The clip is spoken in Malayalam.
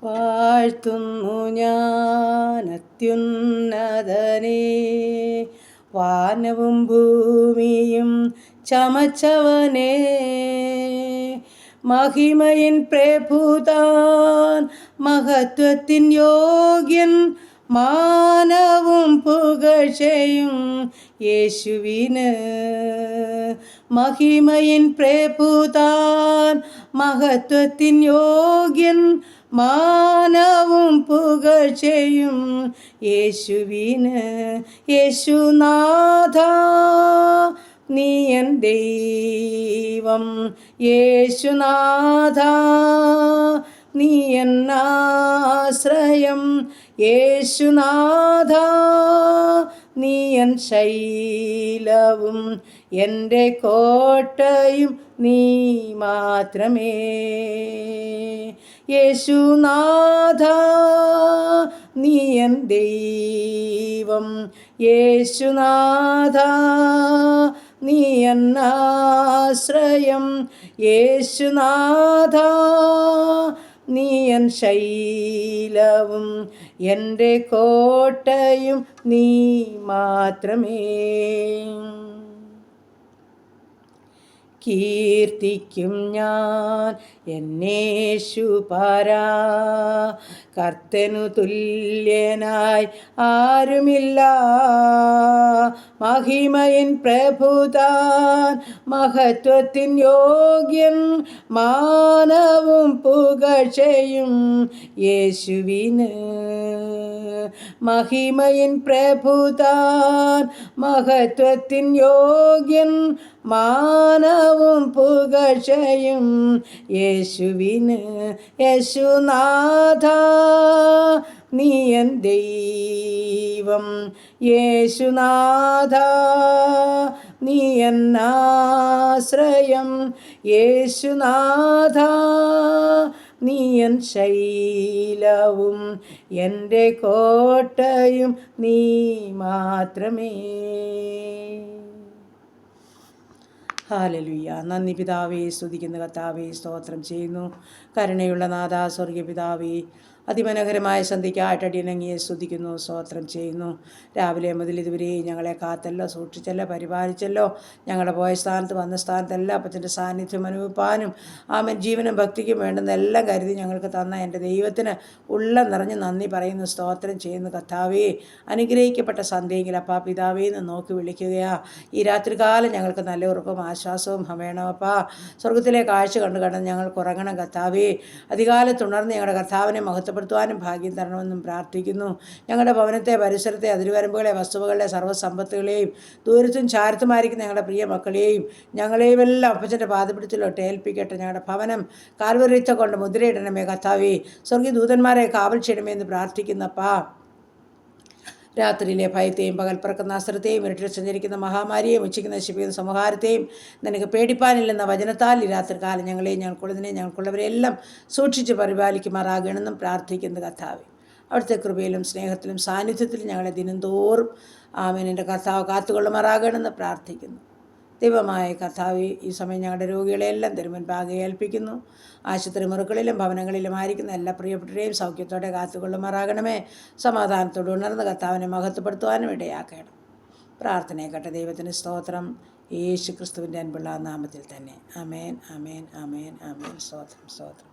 വാഴ്ത്തുന്നു ഞാൻ അത്യുന്നതനെ, വാനവും ഭൂമിയും ചമച്ചവനെ. മഹിമയിൻ പ്രഭുതാൻ, മഹത്വത്തിൻ യോഗ്യൻ, മാനവും പുകഴ്ചയും യേശുവിന്. മഹിമയിൻ പ്രഭുതാൻ, മഹത്വത്തിൻ യോഗ്യൻ, മാനവും പുകഴ്ചയും യേശുവിന്. യേശുനാഥ നീ എൻ ദൈവം, യേശുനാഥ നീ എൻ ആശ്രയം, യേശുനാഥ നീ എൻ ശൈലവും എൻ്റെ കോട്ടയും നീ മാത്രമേ. യേശുനാഥ നീ എൻ ദൈവം, യേശുനാഥ നീ എൻ ആശ്രയം, യേശുനാഥ നീ എൻ ശൈലവും എൻ്റെ കോട്ടയും നീ മാത്രമേ. കീർത്തിക്കും ഞാൻ എന്നേശുപരാ, കർത്തനു തുല്യനായി ആരുമില്ല. മഹിമയിൻ പ്രഭുതാൻ, മഹത്വത്തിൻ യോഗ്യൻ, മാനവും പുകഴ്ചയും യേശുവിന്. മഹിമയിൻ പ്രഭുതാൻ, മഹത്വത്തിൻ യോഗ്യൻ, മാനവും പുകഴ്ചയും യേശുവിന്. യേശുനാഥ നീ എൻ ദൈവം, യേശുനാഥ നീ എൻ ആശ്രയം, യേശുനാഥ നീ എൻ ശൈലവും എൻ്റെ കോട്ടയും നീ മാത്രമേ. ഹല്ലേലൂയ. നന്ദി പിതാവേ, സ്തുതിക്കുന്ന കർത്താവേ, സ്തോത്രം ചെയ്യുന്നു. കരുണയുള്ള നാഥാ, സ്വർഗീയ പിതാവേ, അതിമനോഹരമായ സന്ധ്യയ്ക്കായിട്ട് അടിയനങ്ങിയെ സ്തുതിക്കുന്നു, സ്തോത്രം ചെയ്യുന്നു. രാവിലെ മുതൽ ഇതുവരെ ഞങ്ങളെ കാത്തല്ലോ, സൂക്ഷിച്ചല്ലോ, പരിപാലിച്ചല്ലോ. ഞങ്ങളുടെ പോയ സ്ഥാനത്ത് വന്ന സ്ഥാനത്തെല്ലാം അപ്പച്ചൻ്റെ സാന്നിധ്യം അനുഭവിപ്പാനും ആമൻ ജീവനും ഭക്തിക്കും വേണ്ടുന്ന എല്ലാം കരുതി ഞങ്ങൾക്ക് തന്ന എൻ്റെ ദൈവത്തിന് ഉള്ളം നിറഞ്ഞ് നന്ദി പറയുന്നു, സ്തോത്രം ചെയ്യുന്നു. കർത്താവേ, അനുഗ്രഹിക്കപ്പെട്ട സന്ധ്യയെങ്കിൽ അപ്പാ പിതാവേ എന്ന് നോക്കി വിളിക്കുകയാ. ഈ രാത്രികാലം ഞങ്ങൾക്ക് നല്ല ഉറപ്പും ആശ്വാസവും വേണമപ്പാ. സ്വർഗത്തിലെ കാഴ്ച കണ്ട് ഞങ്ങൾക്ക് ഉറങ്ങണം കർത്താവേ. അധികാലത്തുണർന്ന് ഞങ്ങളുടെ കർത്താവിനെ മഹത്വപ്പെടുത്തുവാനും ഭാഗ്യം തരണമെന്നും പ്രാർത്ഥിക്കുന്നു. ഞങ്ങളുടെ ഭവനത്തെ, പരിസരത്തെ, അതിരുവരമ്പുകളെ, വസ്തുവകളെ, സർവ്വസമ്പത്തുകളെയും ദൂരത്തും ചാരത്തുമായിരിക്കുന്ന ഞങ്ങളുടെ പ്രിയ മക്കളെയും ഞങ്ങളെയും എല്ലാം അപ്പച്ചൻ്റെ പാദപിടിച്ചിലോട്ട് ഏൽപ്പിക്കട്ടെ. ഞങ്ങളുടെ ഭവനം കാൽവരിച്ച കൊണ്ട് മുദ്രയിടണമേ കർത്താവേ. സ്വർഗീയ ദൂതന്മാരെ കാവൽ ചെയ്യണമേ എന്ന് പ്രാർത്ഥിക്കുന്നപ്പാ. രാത്രിയിലെ ഭയത്തെയും പകൽ പിറക്കുന്ന അസ്ത്രത്തെയും ഇരുട്ടിൽ സഞ്ചരിക്കുന്ന മഹാമാരിയെയും ഉച്ചയ്ക്ക് നശിപ്പിക്കുന്ന സംഹാരത്തെയും നിനക്ക് പേടിപ്പാനില്ലെന്ന വചനത്താൽ ഈ രാത്രികാലം ഞങ്ങളെയും ഞങ്ങൾക്കുള്ളതിനെ ഞങ്ങൾക്കുള്ളവരെല്ലാം സൂക്ഷിച്ച് പരിപാലിക്കുമാറാകണമെന്നും പ്രാർത്ഥിക്കുന്നത് കർത്താവേ. അവിടുത്തെ കൃപയിലും സ്നേഹത്തിലും സാന്നിധ്യത്തിലും ഞങ്ങളെ ദിനംതോറും ആമേൻ എൻ്റെ കർത്താവ് കാത്തുകൊള്ളുമാറാകണമെന്ന് പ്രാർത്ഥിക്കുന്നു. ദൈവമായ കർത്താവേ, ഈ സമയം ഞങ്ങളുടെ രോഗികളെല്ലാം തിരുമുൻപാകെ ഏൽപ്പിക്കുന്നു. ആശുപത്രി മുറികളിലും ഭവനങ്ങളിലും ആയിരിക്കുന്ന എല്ലാ പ്രിയപ്പെട്ടവരെയും സൗഖ്യത്തോടെ കാത്തുകൊള്ളുമാറാകണമേ. സമാധാനത്തോടെ ഉണർന്ന് കർത്താവിനെ മഹത്വപ്പെടുത്തുവാനും ഇടയാക്കണം. പ്രാർത്ഥനയെ കേട്ട ദൈവത്തിന് സ്തോത്രം. യേശു ക്രിസ്തുവിൻ്റെ അൻപുള്ള നാമത്തിൽ തന്നെ. ആമേൻ, ആമേൻ, ആമേൻ, ആമേൻ. സ്തോത്രം, സ്തോത്രം.